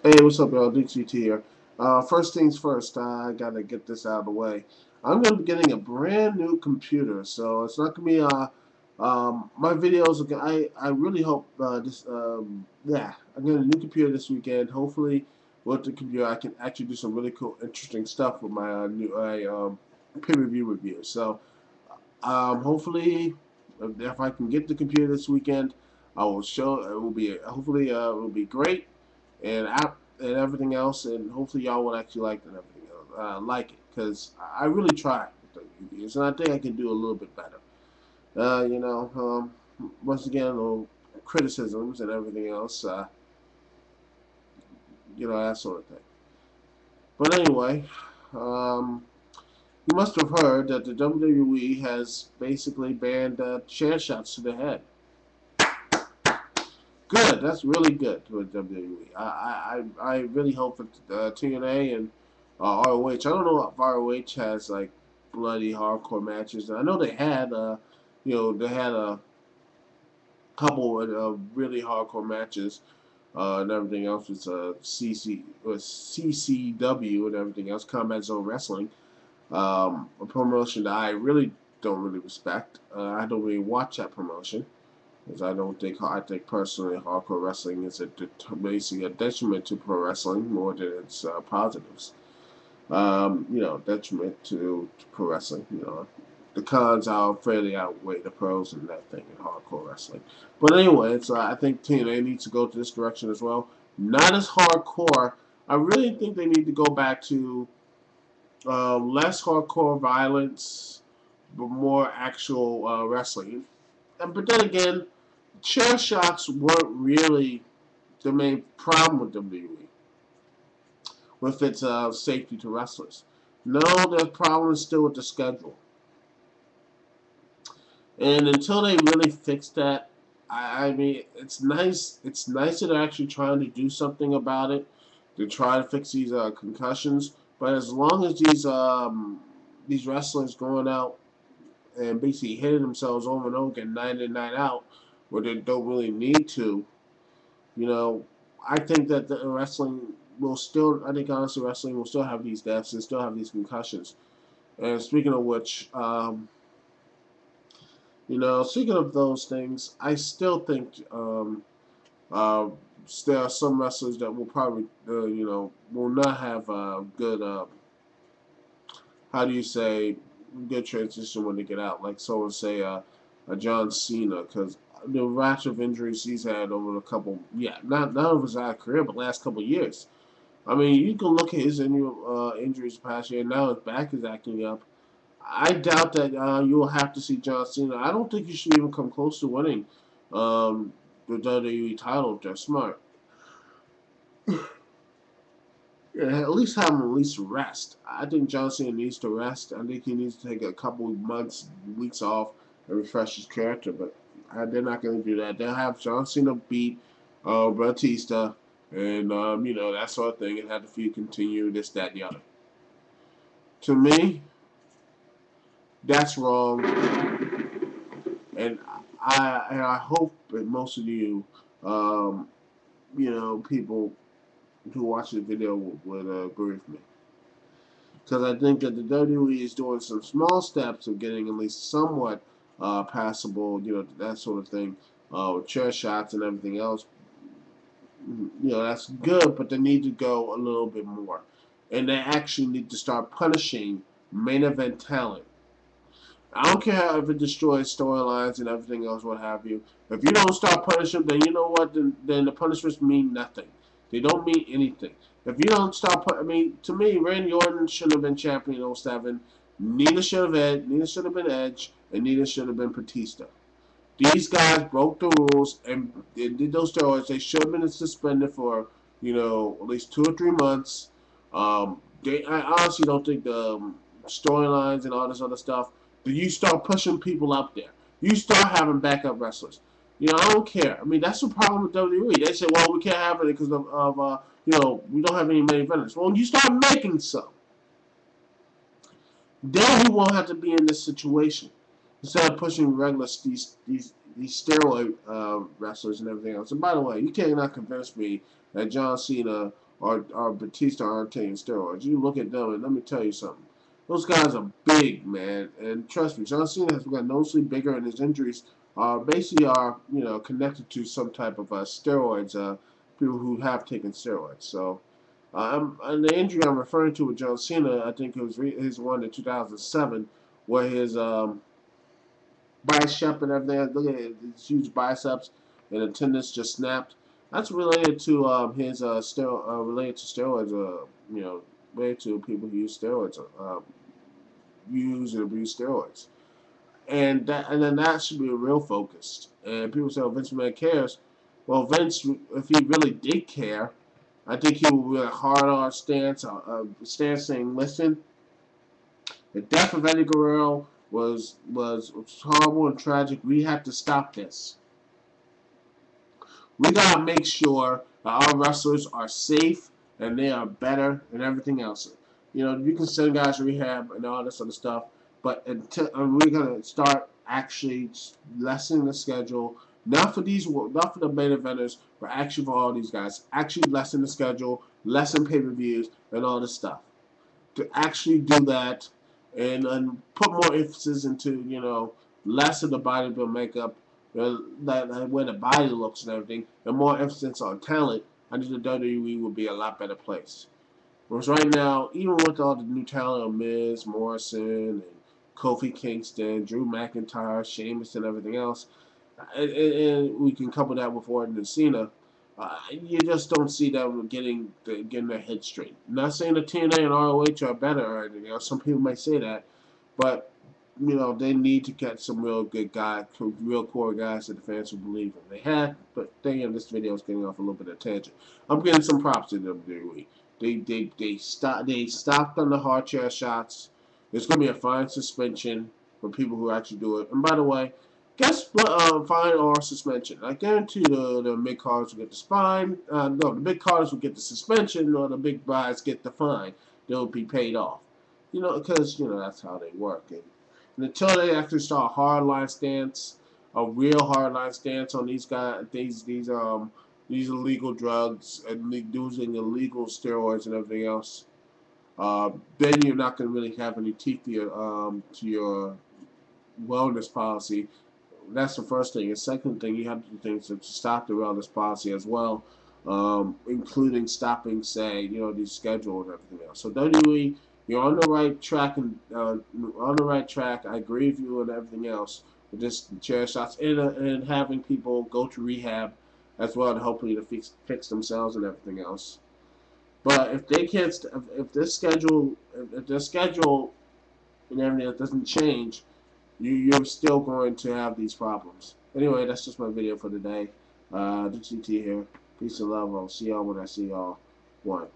Hey, what's up, y'all? DCT here. First things first, I gotta get this out of the way. I'm gonna be getting a brand new computer, so it's not gonna be my videos. I really hope yeah, I'm getting a new computer this weekend. Hopefully, with the computer, I can actually do some really cool, interesting stuff with my new pay-per-view review. So hopefully, if I can get the computer this weekend, I will show. It will be hopefully it will be great and app and everything else, and hopefully y'all will actually like it and everything else. Like it because I really tried with the reviews, and I think I can do a little bit better. Once again, little criticisms and everything else. That sort of thing. But anyway, um, you must have heard that the WWE has basically banned chair shots to the head. Good. That's really good to a WWE. I really hope for TNA and ROH. I don't know if ROH has like bloody hardcore matches. I know they had a couple of really hardcore matches and everything else was CCW and everything else, Combat Zone Wrestling, a promotion that I really don't really respect. I don't really watch that promotion. Because I think personally, hardcore wrestling is basically a detriment to pro wrestling more than its positives. Detriment to pro wrestling. The cons fairly outweigh the pros in that thing in hardcore wrestling. But anyway, I think TNA needs to go to this direction as well. Not as hardcore. I really think they need to go back to less hardcore violence, but more actual wrestling. But then again, chair shots weren't really the main problem with WWE, with its safety to wrestlers. No, the problem is still with the schedule. And until they really fix that, I mean, it's nice. It's nice that they're actually trying to do something about it to try to fix these concussions. But as long as these wrestlers going out and basically hitting themselves over and over again, night in night out, where they don't really need to, You know, I think that the wrestling will still. I think honestly, wrestling will still have these deaths and still have these concussions. And speaking of which, speaking of those things, I still think uh, there are some wrestlers that will probably, will not have a good, how do you say, good transition when they get out. Like so would say a John Cena, because the rash of injuries he's had over a couple, yeah, not over his career, but last couple of years. I mean, you can look at his injuries past year. Now his back is acting up. I doubt that you will have to see John Cena. I don't think you should even come close to winning the WWE title if they're smart. Yeah, at least have him at least rest. I think John Cena needs to rest. I think he needs to take a couple months, weeks off and refresh his character. But they're not going to do that. They'll have John Cena beat Batista and that sort of thing, and have the feud continue. This, that, and the other. To me, that's wrong, and I hope that most of you, um, people who watch the video would agree with me. Because I think that the WWE is doing some small steps of getting at least somewhat passable, that sort of thing, with chair shots and everything else. That's good, but they need to go a little bit more. And they actually need to start punishing main event talent. I don't care if it destroys storylines and everything else, what have you. If you don't start punishing them, then you know what? Then the punishments mean nothing. They don't mean anything. If you don't stop, I mean, to me, Randy Orton shouldn't have been champion in '07. Neither should have been Edge, and neither should have been Batista. These guys broke the rules and did those steroids. They should have been suspended for, at least 2 or 3 months. I honestly don't think the storylines and all this other stuff. You start pushing people up there. You start having backup wrestlers. I don't care. I mean, that's the problem with WWE. They say, well, we can't have it because we don't have any main eventers. Well, you start making some. Then we won't have to be in this situation instead of pushing regular these steroid wrestlers and everything else. And by the way, you cannot convince me that John Cena or Batista aren't taking steroids. You look at them, and let me tell you something. Those guys are big, man, and trust me, John Cena has got noticeably bigger, and his injuries basically are connected to some type of steroids. People who have taken steroids. So, and the injury I'm referring to with John Cena, I think it was his one in 2007, where his bicep and everything. Look at it, his huge biceps and the tendons just snapped. That's related to his related to steroids. Related to people who use steroids, use and abuse steroids, and then that should be real focused. And people say, "Oh, Vince McMahon cares." Well, Vince, if he really did care, I think he would be a hard-on stance, stance saying, "Listen, the death of Eddie Guerrero was horrible and tragic. We have to stop this. We gotta make sure that our wrestlers are safe and they are better and everything else. You can send guys to rehab and all this other stuff, but until we're gonna start actually lessening the schedule, not for the main eventers, but actually for all these guys. Actually lessen the schedule, lessen pay-per-views, and all this stuff. To actually do that and put more emphasis into less of the bodybuilding makeup, where the body looks and everything, and more emphasis on talent, I think the WWE would be a lot better place. Whereas right now, even with all the new talent of Miz, Morrison, and Kofi Kingston, Drew McIntyre, Sheamus, and everything else, and we can couple that with Orton and Cena, you just don't see them getting their head straight. Not saying the TNA and ROH are better or anything else. Some people might say that, but they need to get some real good guys, real core guys that the fans will believe in. They had, but again, this video is getting off a little bit of tangent. I'm getting some props to WWE. They stopped on the hard chair shots. There's going to be a fine suspension for people who actually do it. And by the way, guess what? Fine or suspension. I guarantee the mid carders will get the fine. No, the mid carders will get the suspension, or the big guys get the fine. They'll be paid off. Because that's how they work. And until they actually start a hardline stance, a real hardline stance on these guys, these illegal drugs and using illegal steroids and everything else, then you're not going to really have any teeth to your wellness policy. That's the first thing. The second thing, you have to do things to stop the wellness policy as well, including stopping, say, these schedules and everything else. So WWE, you're on the right track, and on the right track. I agree with you and everything else with this chair shots and having people go to rehab as well, and hopefully to fix themselves and everything else. But if they can't, if their schedule and everything else doesn't change, you're still going to have these problems. Anyway, that's just my video for today. DCT here. Peace and love. I'll see y'all when I see y'all. One.